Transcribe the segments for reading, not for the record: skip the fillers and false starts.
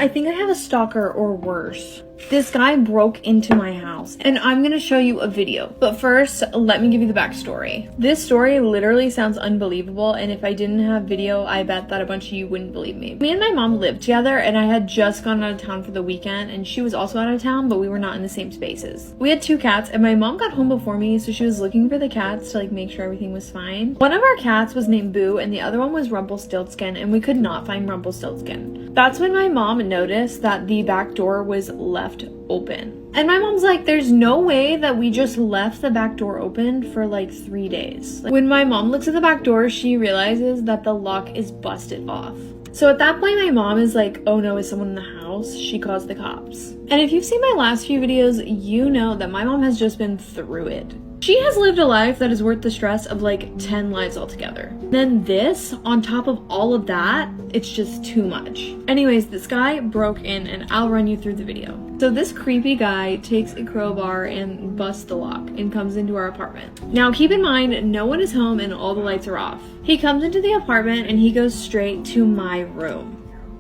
I think I have a stalker or worse. This guy broke into my house and I'm gonna show you a video. But first, let me give you the backstory. This story literally sounds unbelievable, and if I didn't have video, I bet that a bunch of you wouldn't believe me. Me and my mom lived together, and I had just gone out of town for the weekend, and she was also out of town, but we were not in the same spaces. We had 2 cats, and my mom got home before me, so she was looking for the cats to like make sure everything was fine. One of our cats was named Boo, and the other one was Rumpelstiltskin, and we could not find Rumpelstiltskin. That's when my mom noticed that the back door was left open. And my mom's like, there's no way that we just left the back door open for like 3 days. When my mom looks at the back door, she realizes that the lock is busted off. So at that point, my mom is like, oh no, is someone in the house? She calls the cops. And if you've seen my last few videos, you know that my mom has just been through it. She has lived a life that is worth the stress of like 10 lives altogether. Then this, on top of all of that, it's just too much. Anyways, this guy broke in and I'll run you through the video. So this creepy guy takes a crowbar and busts the lock and comes into our apartment. Now keep in mind, no one is home and all the lights are off. He comes into the apartment and he goes straight to my room.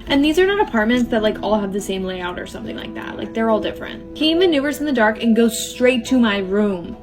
And these are not apartments that like all have the same layout or something like that. Like they're all different. He maneuvers in the dark and goes straight to my room.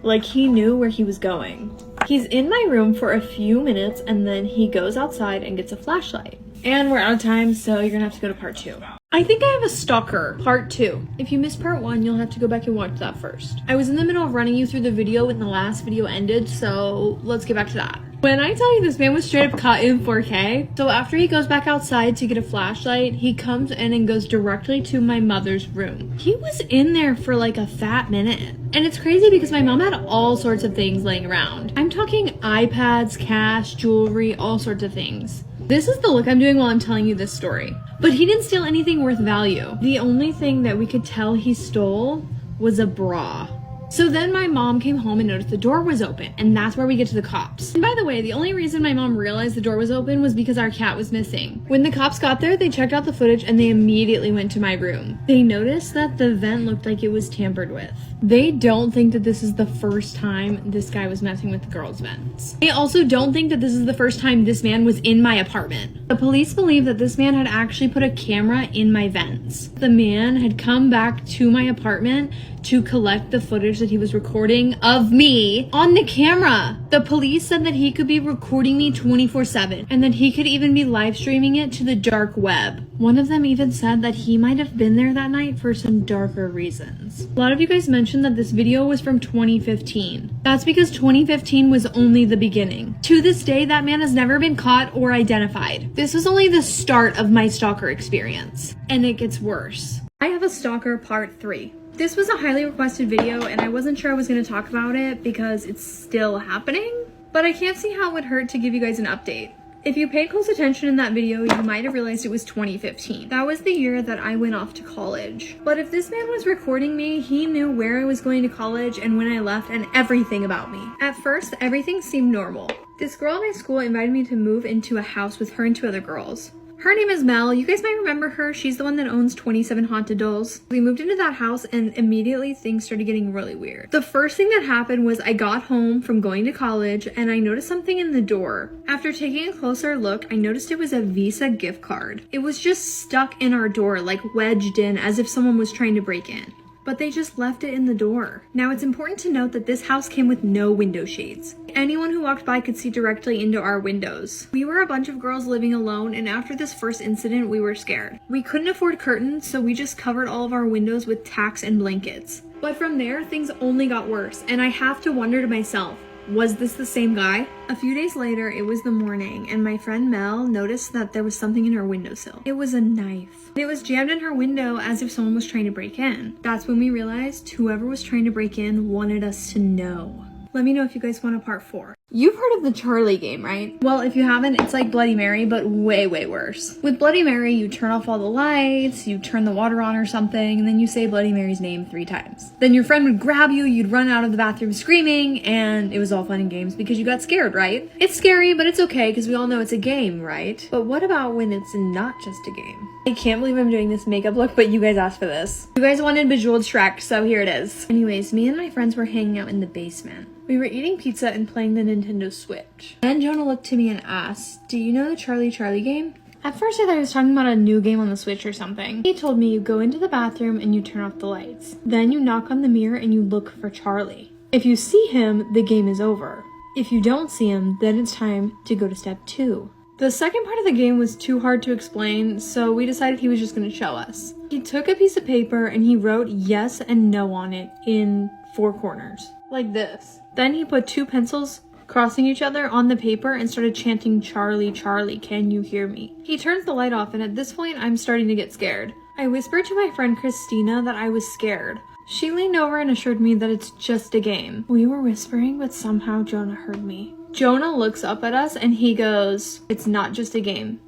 Like he knew where he was going. He's in my room for a few minutes and then he goes outside and gets a flashlight. And we're out of time, so you're gonna have to go to part 2. I think I have a stalker, part 2. If you missed part 1, you'll have to go back and watch that first. I was in the middle of running you through the video when the last video ended, so let's get back to that. When I tell you this man was straight up caught in 4K, so after he goes back outside to get a flashlight, he comes in and goes directly to my mother's room. He was in there for like a fat minute. And it's crazy because my mom had all sorts of things laying around. I'm talking iPads, cash, jewelry, all sorts of things. This is the look I'm doing while I'm telling you this story. But he didn't steal anything worth value. The only thing that we could tell he stole was a bra. So then my mom came home and noticed the door was open, and that's where we get to the cops. And by the way, the only reason my mom realized the door was open was because our cat was missing. When the cops got there, they checked out the footage and they immediately went to my room. They noticed that the vent looked like it was tampered with. They don't think that this is the first time this guy was messing with the girls' vents. They also don't think that this is the first time this man was in my apartment. The police believe that this man had actually put a camera in my vents. The man had come back to my apartment to collect the footage that he was recording of me on the camera. The police said that he could be recording me 24/7 and that he could even be live streaming it to the dark web. One of them even said that he might have been there that night for some darker reasons. A lot of you guys mentioned that this video was from 2015. That's because 2015 was only the beginning. To this day, that man has never been caught or identified. This was only the start of my stalker experience, and it gets worse. I have a stalker part 3. This was a highly requested video and I wasn't sure I was going to talk about it because it's still happening, but I can't see how it would hurt to give you guys an update. If you paid close attention in that video, you might have realized it was 2015. That was the year that I went off to college. But if this man was recording me, he knew where I was going to college and when I left and everything about me. At first, everything seemed normal. This girl at my school invited me to move into a house with her and 2 other girls. Her name is Mel. You guys might remember her. She's the one that owns 27 Haunted Dolls. We moved into that house and immediately things started getting really weird. The first thing that happened was I got home from going to college and I noticed something in the door. After taking a closer look, I noticed it was a Visa gift card. It was just stuck in our door, like wedged in as if someone was trying to break in. But they just left it in the door. Now it's important to note that this house came with no window shades. Anyone who walked by could see directly into our windows. We were a bunch of girls living alone, and after this first incident, we were scared. We couldn't afford curtains, so we just covered all of our windows with tacks and blankets. But from there, things only got worse, and I have to wonder to myself, was this the same guy? A few days later, it was the morning, and my friend Mel noticed that there was something in her windowsill. It was a knife. It was jammed in her window as if someone was trying to break in. That's when we realized whoever was trying to break in wanted us to know. Let me know if you guys want a part 4. You've heard of the Charlie game, right? Well, if you haven't, it's like Bloody Mary, but way, way worse. With Bloody Mary, you turn off all the lights, you turn the water on or something, and then you say Bloody Mary's name 3 times. Then your friend would grab you, you'd run out of the bathroom screaming, and it was all fun and games because you got scared, right? It's scary, but it's okay because we all know it's a game, right? But what about when it's not just a game? I can't believe I'm doing this makeup look, but you guys asked for this. You guys wanted Bejeweled Shrek, so here it is. Anyways, me and my friends were hanging out in the basement. We were eating pizza and playing the Nintendo Switch. Then Jonah looked to me and asked, "Do you know the Charlie game?" At first I thought he was talking about a new game on the Switch or something. He told me you go into the bathroom and you turn off the lights. Then you knock on the mirror and you look for Charlie. If you see him, the game is over. If you don't see him, then it's time to go to step 2. The second part of the game was too hard to explain, so we decided he was just going to show us. He took a piece of paper and he wrote yes and no on it in 4 corners, like this. Then he put 2 pencils crossing each other on the paper and started chanting, "Charlie, Charlie, can you hear me?" He turns the light off, and at this point, I'm starting to get scared. I whispered to my friend Christina that I was scared. She leaned over and assured me that it's just a game. We were whispering, but somehow Jonah heard me. Jonah looks up at us and he goes, "It's not just a game."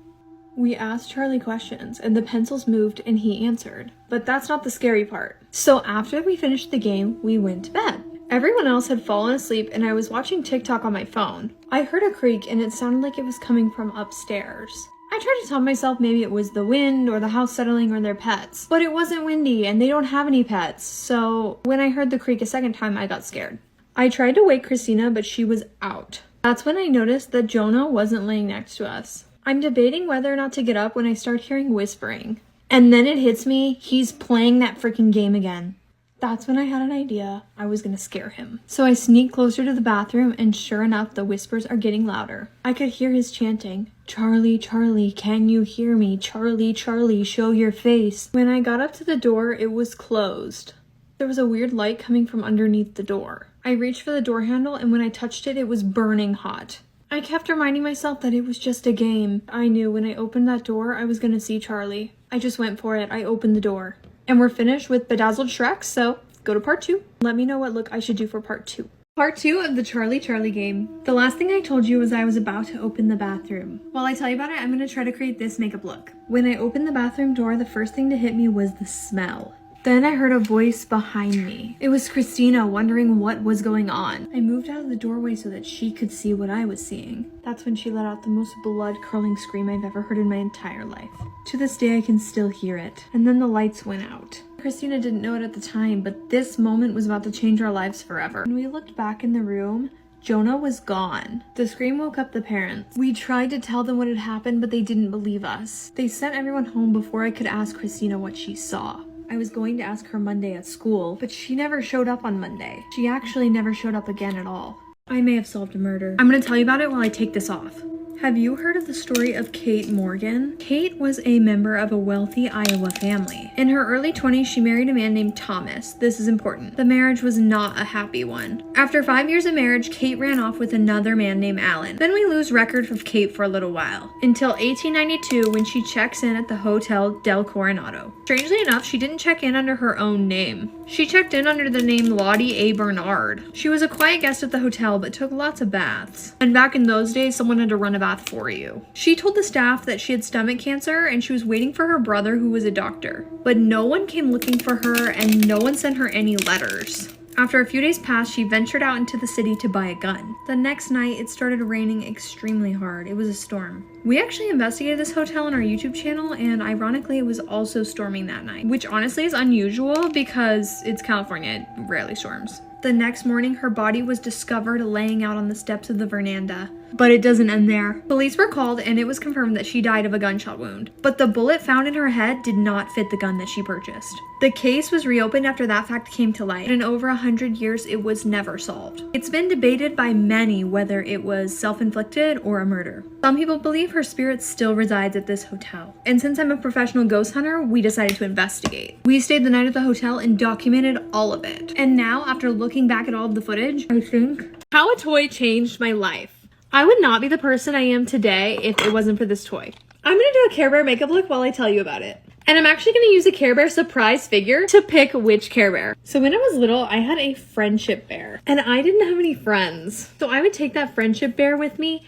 We asked Charlie questions and the pencils moved and he answered. But that's not the scary part. So after we finished the game, we went to bed. Everyone else had fallen asleep and I was watching TikTok on my phone. I heard a creak and it sounded like it was coming from upstairs. I tried to tell myself maybe it was the wind or the house settling or their pets, but it wasn't windy and they don't have any pets. So when I heard the creak a second time, I got scared. I tried to wake Christina, but she was out. That's when I noticed that Jonah wasn't laying next to us. I'm debating whether or not to get up when I start hearing whispering. And then it hits me, he's playing that freaking game again. That's when I had an idea. I was gonna scare him. So I sneaked closer to the bathroom and sure enough, the whispers are getting louder. I could hear his chanting, "Charlie, Charlie, can you hear me? Charlie, Charlie, show your face." When I got up to the door, it was closed. There was a weird light coming from underneath the door. I reached for the door handle and when I touched it, it was burning hot. I kept reminding myself that it was just a game. I knew when I opened that door, I was gonna see Charlie. I just went for it. I opened the door. And we're finished with Bedazzled Shrek, so go to part 2. Let me know what look I should do for part 2. Part 2 of the Charlie Charlie game. The last thing I told you was I was about to open the bathroom. While I tell you about it, I'm going to try to create this makeup look. When I opened the bathroom door, the first thing to hit me was the smell. Then I heard a voice behind me. It was Christina wondering what was going on. I moved out of the doorway so that she could see what I was seeing. That's when she let out the most blood-curdling scream I've ever heard in my entire life. To this day, I can still hear it. And then the lights went out. Christina didn't know it at the time, but this moment was about to change our lives forever. When we looked back in the room, Jonah was gone. The scream woke up the parents. We tried to tell them what had happened, but they didn't believe us. They sent everyone home before I could ask Christina what she saw. I was going to ask her Monday at school, but she never showed up on Monday. She actually never showed up again at all. I may have solved a murder. I'm gonna tell you about it while I take this off. Have you heard of the story of Kate Morgan? Kate was a member of a wealthy Iowa family. In her early 20s, she married a man named Thomas. This is important. The marriage was not a happy one. After 5 years of marriage, Kate ran off with another man named Alan. Then we lose record of Kate for a little while, until 1892 when she checks in at the Hotel Del Coronado. Strangely enough, she didn't check in under her own name. She checked in under the name Lottie A. Bernard. She was a quiet guest at the hotel, but took lots of baths. And back in those days, someone had to run a bath for you. She told the staff that she had stomach cancer and she was waiting for her brother who was a doctor. But no one came looking for her and no one sent her any letters. After a few days passed, she ventured out into the city to buy a gun. The next night, it started raining extremely hard. It was a storm. We actually investigated this hotel on our YouTube channel, and ironically, it was also storming that night, which honestly is unusual because it's California, it rarely storms. The next morning, her body was discovered laying out on the steps of the veranda. But it doesn't end there. Police were called and it was confirmed that she died of a gunshot wound. But the bullet found in her head did not fit the gun that she purchased. The case was reopened after that fact came to light. And in over 100 years, it was never solved. It's been debated by many whether it was self-inflicted or a murder. Some people believe her spirit still resides at this hotel. And since I'm a professional ghost hunter, we decided to investigate. We stayed the night at the hotel and documented all of it. And now, after looking back at all of the footage, I think how a toy changed my life. I would not be the person I am today if it wasn't for this toy. I'm gonna do a Care Bear makeup look while I tell you about it. And I'm actually gonna use a Care Bear surprise figure to pick which Care Bear. So when I was little, I had a friendship bear and I didn't have any friends. So I would take that friendship bear with me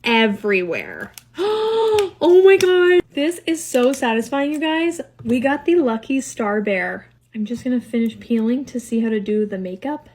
everywhere. Oh my God. This is so satisfying, you guys. We got the Lucky Star Bear. I'm just gonna finish peeling to see how to do the makeup.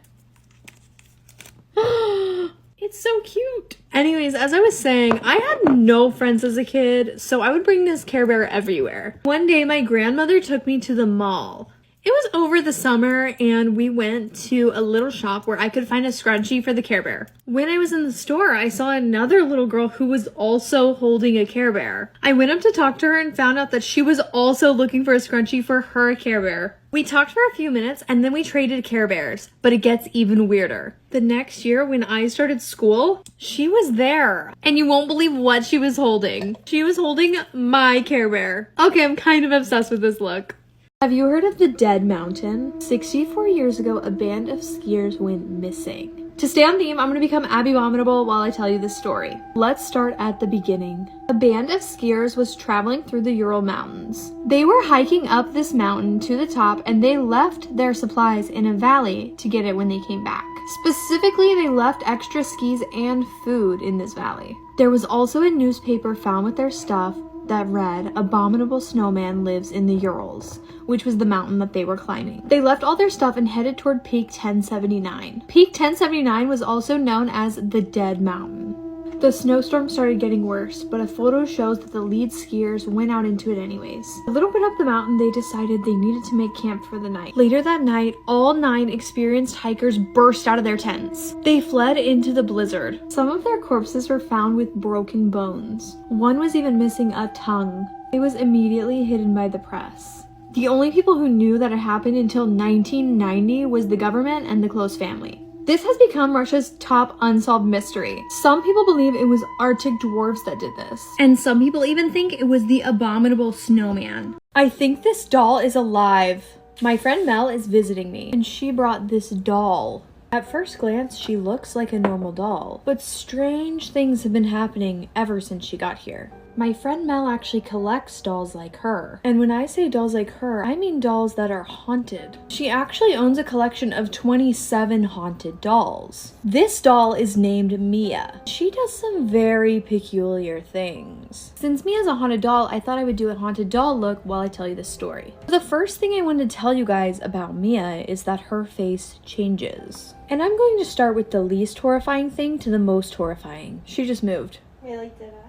It's so cute. Anyways, as I was saying, I had no friends as a kid, so I would bring this Care Bear everywhere. One day, my grandmother took me to the mall, It was over the summer and we went to a little shop where I could find a scrunchie for the Care Bear. When I was in the store, I saw another little girl who was also holding a Care Bear. I went up to talk to her and found out that she was also looking for a scrunchie for her Care Bear. We talked for a few minutes and then we traded Care Bears, but it gets even weirder. The next year when I started school, she was there and you won't believe what she was holding. She was holding my Care Bear. Okay, I'm kind of obsessed with this look. Have you heard of the Dead Mountain? 64 years ago, a band of skiers went missing. To stay on theme, I'm going to become Abby Abominable while I tell you this story. Let's start at the beginning. A band of skiers was traveling through the Ural Mountains. They were hiking up this mountain to the top and they left their supplies in a valley to get it when they came back. Specifically, they left extra skis and food in this valley. There was also a newspaper found with their stuff that read, "Abominable Snowman lives in the Urals," which was the mountain that they were climbing. They left all their stuff and headed toward Peak 1079. Peak 1079 was also known as the Dead Mountain. The snowstorm started getting worse, but a photo shows that the lead skiers went out into it anyways. A little bit up the mountain, they decided they needed to make camp for the night. Later that night, all 9 experienced hikers burst out of their tents. They fled into the blizzard. Some of their corpses were found with broken bones. One was even missing a tongue. It was immediately hidden by the press. The only people who knew that it happened until 1990 was the government and the close family. This has become Russia's top unsolved mystery. Some people believe it was Arctic dwarves that did this. And some people even think it was the abominable snowman. I think this doll is alive. My friend Mel is visiting me, and she brought this doll. At first glance, she looks like a normal doll, but strange things have been happening ever since she got here. My friend Mel actually collects dolls like her. And when I say dolls like her, I mean dolls that are haunted. She actually owns a collection of 27 haunted dolls. This doll is named Mia. She does some very peculiar things. Since Mia's a haunted doll, I thought I would do a haunted doll look while I tell you this story. The first thing I wanted to tell you guys about Mia is that her face changes. And I'm going to start with the least horrifying thing to the most horrifying. She just moved. Wait, like dead ass?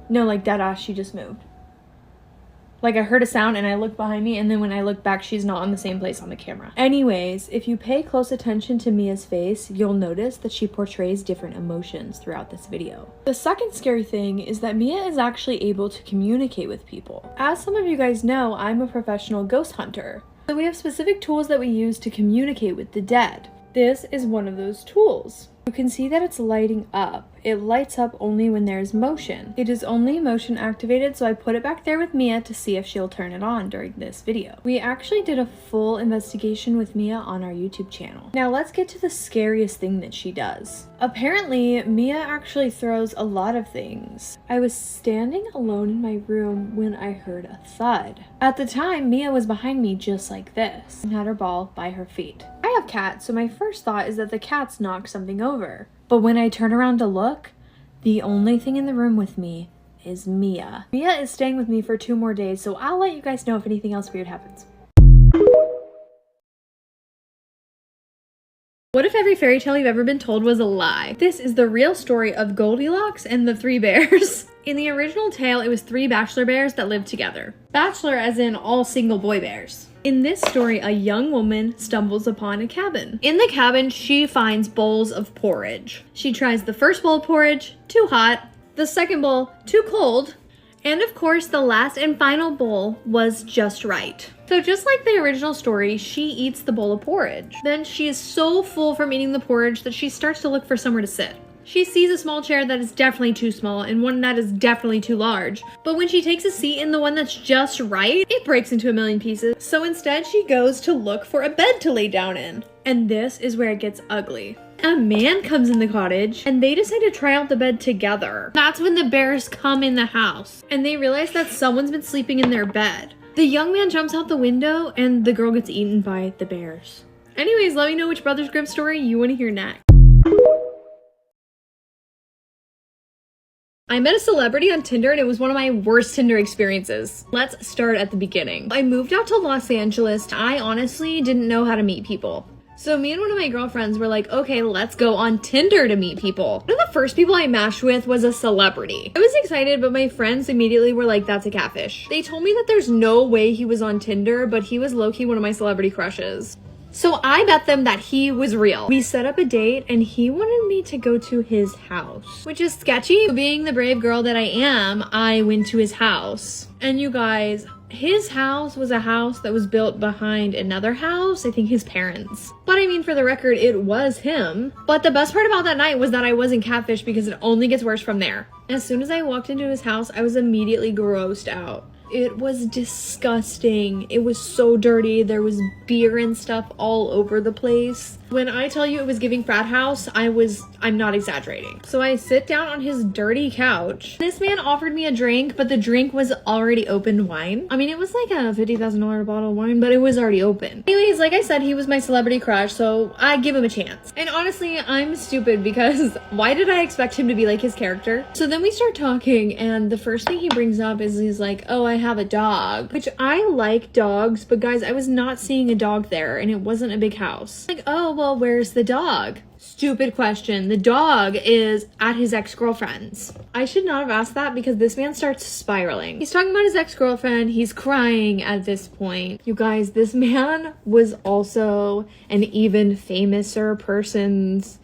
No, like dead ass, she just moved. Like I heard a sound and I looked behind me, and then when I looked back, she's not in the same place on the camera. Anyways, if you pay close attention to Mia's face, you'll notice that she portrays different emotions throughout this video. The second scary thing is that Mia is actually able to communicate with people. As some of you guys know, I'm a professional ghost hunter. So we have specific tools that we use to communicate with the dead. This is one of those tools. You can see that it's lighting up. It lights up only when there's motion. It is only motion activated, so I put it back there with Mia to see if she'll turn it on during this video. We actually did a full investigation with Mia on our YouTube channel. Now let's get to the scariest thing that she does. Apparently, Mia actually throws a lot of things. I was standing alone in my room when I heard a thud. At the time, Mia was behind me just like this and had her ball by her feet. I have cats, so my first thought is that the cats knocked something over. But when I turn around to look, the only thing in the room with me is Mia. Mia is staying with me for 2 more days, so I'll let you guys know if anything else weird happens. What if every fairy tale you've ever been told was a lie? This is the real story of Goldilocks and the 3 bears. In the original tale, it was 3 bachelor bears that lived together. Bachelor as in all single boy bears. In this story, a young woman stumbles upon a cabin. In the cabin, she finds bowls of porridge. She tries the first bowl of porridge, too hot. The second bowl, too cold. And of course, the last and final bowl was just right. So just like the original story, she eats the bowl of porridge. Then she is so full from eating the porridge that she starts to look for somewhere to sit. She sees a small chair that is definitely too small and one that is definitely too large. But when she takes a seat in the one that's just right, it breaks into a million pieces. So instead, she goes to look for a bed to lay down in. And this is where it gets ugly. A man comes in the cottage and they decide to try out the bed together. That's when the bears come in the house and they realize that someone's been sleeping in their bed. The young man jumps out the window and the girl gets eaten by the bears. Anyways, let me know which Brothers Grimm story you want to hear next. I met a celebrity on Tinder and it was one of my worst Tinder experiences. Let's start at the beginning. I moved out to Los Angeles. I honestly didn't know how to meet people. So me and one of my girlfriends were like, okay, let's go on Tinder to meet people. One of the first people I matched with was a celebrity. I was excited, but my friends immediately were like, that's a catfish. They told me that there's no way he was on Tinder, but he was low-key one of my celebrity crushes. So I bet them that he was real. We set up a date and he wanted me to go to his house, which is sketchy. Being the brave girl that I am, I went to his house. And you guys, his house was a house that was built behind another house, I think his parents. But I mean, for the record, it was him. But the best part about that night was that I wasn't catfished because it only gets worse from there. As soon as I walked into his house, I was immediately grossed out. It was disgusting. It was so dirty. There was beer and stuff all over the place. When I tell you it was giving frat house, I'm not exaggerating. So I sit down on his dirty couch. This man offered me a drink, but the drink was already opened wine. I mean, it was like a $50,000 bottle of wine, but it was already open. Anyways, like I said, he was my celebrity crush, so I give him a chance. And honestly, I'm stupid because why did I expect him to be like his character? So then we start talking, and the first thing he brings up is he's like, oh, I have a dog, which I like dogs, but guys, I was not seeing a dog there, and it wasn't a big house. Like, oh, well, where's the dog? Stupid question. The dog is at his ex-girlfriend's. I should not have asked that because this man starts spiraling. He's talking about his ex-girlfriend. He's crying at this point. You guys, this man was also an even famouser person's...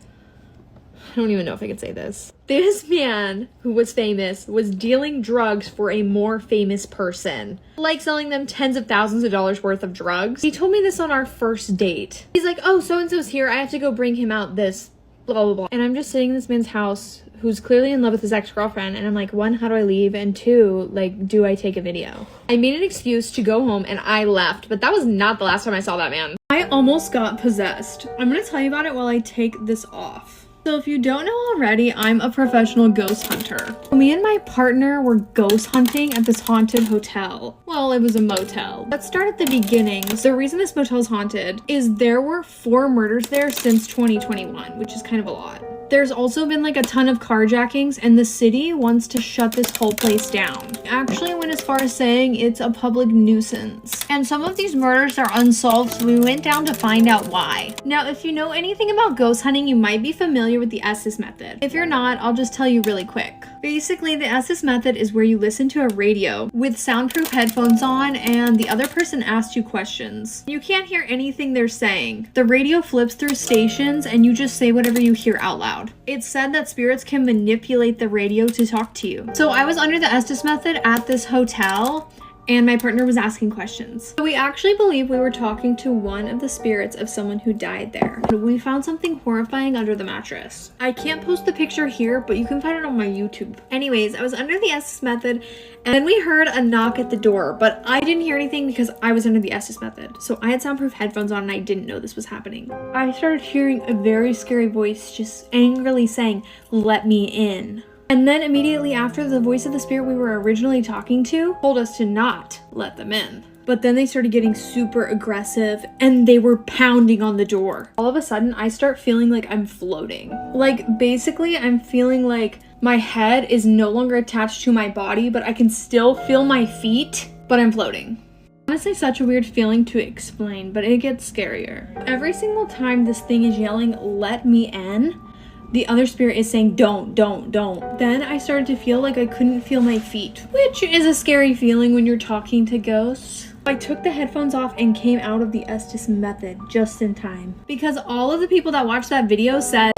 I don't even know if I could say this. This man who was famous was dealing drugs for a more famous person. Like selling them tens of thousands of dollars worth of drugs. He told me this on our first date. He's like, oh, so-and-so's here. I have to go bring him out this blah, blah, blah. And I'm just sitting in this man's house who's clearly in love with his ex-girlfriend. And I'm like, one, how do I leave? And two, like, do I take a video? I made an excuse to go home and I left. But that was not the last time I saw that man. I almost got possessed. I'm gonna tell you about it while I take this off. So if you don't know already, I'm a professional ghost hunter. Me and my partner were ghost hunting at this haunted hotel. Well, it was a motel. Let's start at the beginning. The reason this motel is haunted is there were 4 murders there since 2021, which is kind of a lot. There's also been like a ton of carjackings and the city wants to shut this whole place down. Actually went as far as saying it's a public nuisance. And some of these murders are unsolved, so we went down to find out why. Now, if you know anything about ghost hunting, you might be familiar with the Estes method. If you're not, I'll just tell you really quick. Basically, the Estes method is where you listen to a radio with soundproof headphones on and the other person asks you questions. You can't hear anything they're saying. The radio flips through stations and you just say whatever you hear out loud. It's said that spirits can manipulate the radio to talk to you. So I was under the Estes method at this hotel and my partner was asking questions. So we actually believe we were talking to one of the spirits of someone who died there. We found something horrifying under the mattress. I can't post the picture here, but you can find it on my YouTube. Anyways, I was under the Estes method and then we heard a knock at the door, but I didn't hear anything because I was under the Estes method. So I had soundproof headphones on and I didn't know this was happening. I started hearing a very scary voice just angrily saying, "Let me in." And then immediately after, the voice of the spirit we were originally talking to told us to not let them in. But then they started getting super aggressive and they were pounding on the door. All of a sudden, I start feeling like I'm floating. Like, basically, I'm feeling like my head is no longer attached to my body, but I can still feel my feet, but I'm floating. Honestly, such a weird feeling to explain, but it gets scarier. Every single time this thing is yelling, "Let me in," the other spirit is saying, don't. Then I started to feel like I couldn't feel my feet, which is a scary feeling when you're talking to ghosts. I took the headphones off and came out of the Estes method just in time. Because all of the people that watched that video said